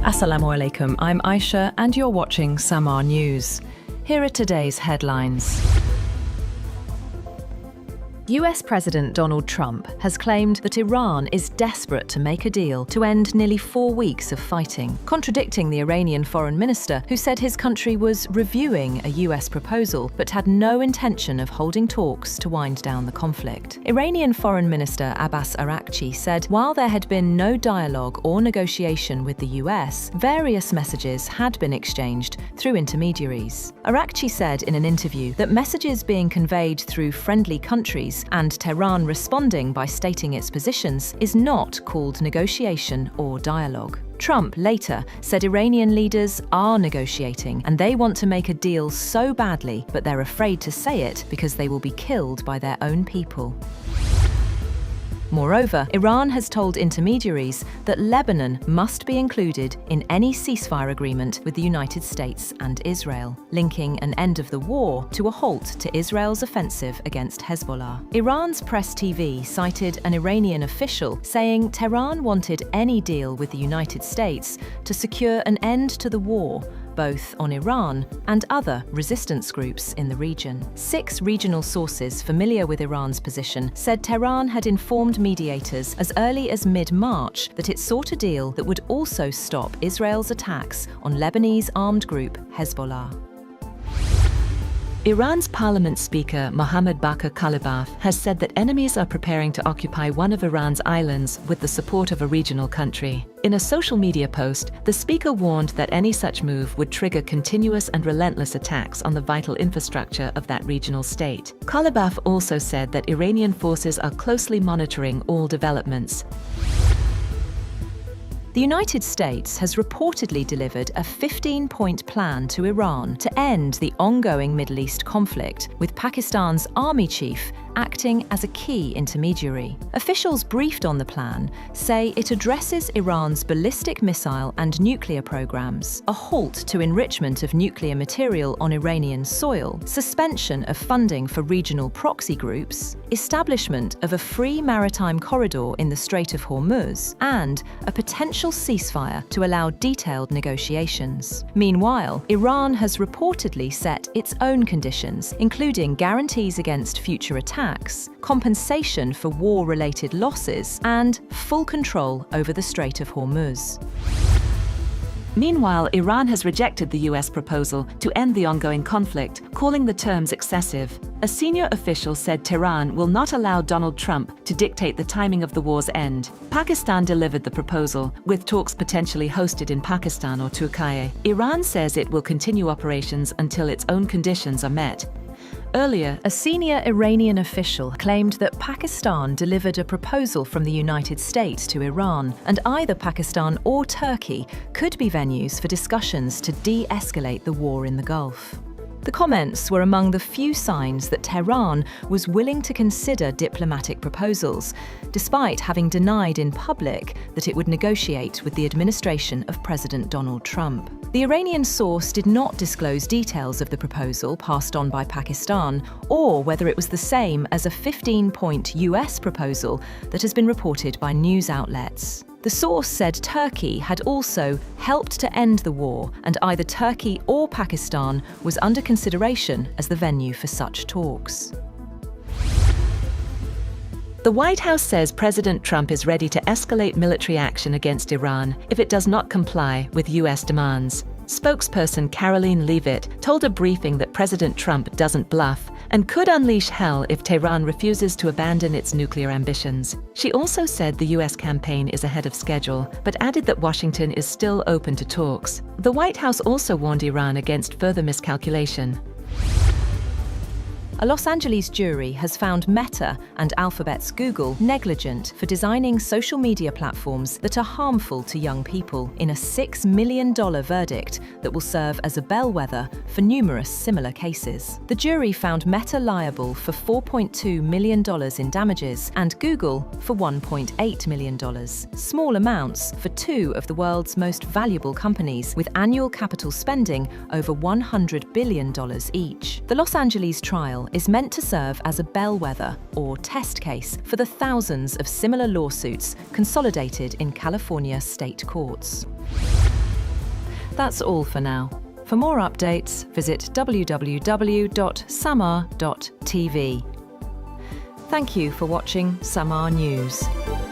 Assalamu alaikum, I'm Aisha and you're watching Samaa News. Here are today's headlines. US President Donald Trump has claimed that Iran is desperate to make a deal to end nearly 4 weeks of fighting, contradicting the Iranian foreign minister who said his country was reviewing a US proposal but had no intention of holding talks to wind down the conflict. Iranian Foreign Minister Abbas Araghchi said while there had been no dialogue or negotiation with the US, various messages had been exchanged through intermediaries. Araghchi said in an interview that messages being conveyed through friendly countries and Tehran responding by stating its positions is not called negotiation or dialogue. Trump later said Iranian leaders are negotiating and they want to make a deal so badly, but they're afraid to say it because they will be killed by their own people. Moreover, Iran has told intermediaries that Lebanon must be included in any ceasefire agreement with the United States and Israel, linking an end of the war to a halt to Israel's offensive against Hezbollah. Iran's press TV cited an Iranian official saying Tehran wanted any deal with the United States to secure an end to the war, both on Iran and other resistance groups in the region. 6 regional sources familiar with Iran's position said Tehran had informed mediators as early as mid-March that it sought a deal that would also stop Israel's attacks on Lebanese armed group Hezbollah. Iran's parliament speaker Mohammad Bakr Kalibaf has said that enemies are preparing to occupy one of Iran's islands with the support of a regional country. In a social media post, the speaker warned that any such move would trigger continuous and relentless attacks on the vital infrastructure of that regional state. Kalibaf also said that Iranian forces are closely monitoring all developments. The United States has reportedly delivered a 15-point plan to Iran to end the ongoing Middle East conflict, with Pakistan's army chief acting as a key intermediary. Officials briefed on the plan say it addresses Iran's ballistic missile and nuclear programs, a halt to enrichment of nuclear material on Iranian soil, suspension of funding for regional proxy groups, establishment of a free maritime corridor in the Strait of Hormuz, and a potential ceasefire to allow detailed negotiations. Meanwhile, Iran has reportedly set its own conditions, including guarantees against future attacks, compensation for war-related losses, and full control over the Strait of Hormuz. Meanwhile, Iran has rejected the US proposal to end the ongoing conflict, calling the terms excessive. A senior official said Tehran will not allow Donald Trump to dictate the timing of the war's end. Pakistan delivered the proposal, with talks potentially hosted in Pakistan or Turkey. Iran says it will continue operations until its own conditions are met. Earlier, a senior Iranian official claimed that Pakistan delivered a proposal from the United States to Iran, and either Pakistan or Turkey could be venues for discussions to de-escalate the war in the Gulf. The comments were among the few signs that Tehran was willing to consider diplomatic proposals, despite having denied in public that it would negotiate with the administration of President Donald Trump. The Iranian source did not disclose details of the proposal passed on by Pakistan, or whether it was the same as a 15-point US proposal that has been reported by news outlets. The source said Turkey had also helped to end the war, and either Turkey or Pakistan was under consideration as the venue for such talks. The White House says President Trump is ready to escalate military action against Iran if it does not comply with US demands. Spokesperson Caroline Leavitt told a briefing that President Trump doesn't bluff and could unleash hell if Tehran refuses to abandon its nuclear ambitions. She also said the US campaign is ahead of schedule, but added that Washington is still open to talks. The White House also warned Iran against further miscalculation. A Los Angeles jury has found Meta and Alphabet's Google negligent for designing social media platforms that are harmful to young people in a $6 million verdict that will serve as a bellwether for numerous similar cases. The jury found Meta liable for $4.2 million in damages and Google for $1.8 million, small amounts for two of the world's most valuable companies with annual capital spending over $100 billion each. The Los Angeles trial is meant to serve as a bellwether or test case for the thousands of similar lawsuits consolidated in California state courts. That's all for now. For more updates, visit www.samaa.tv. Thank you for watching Samaa News.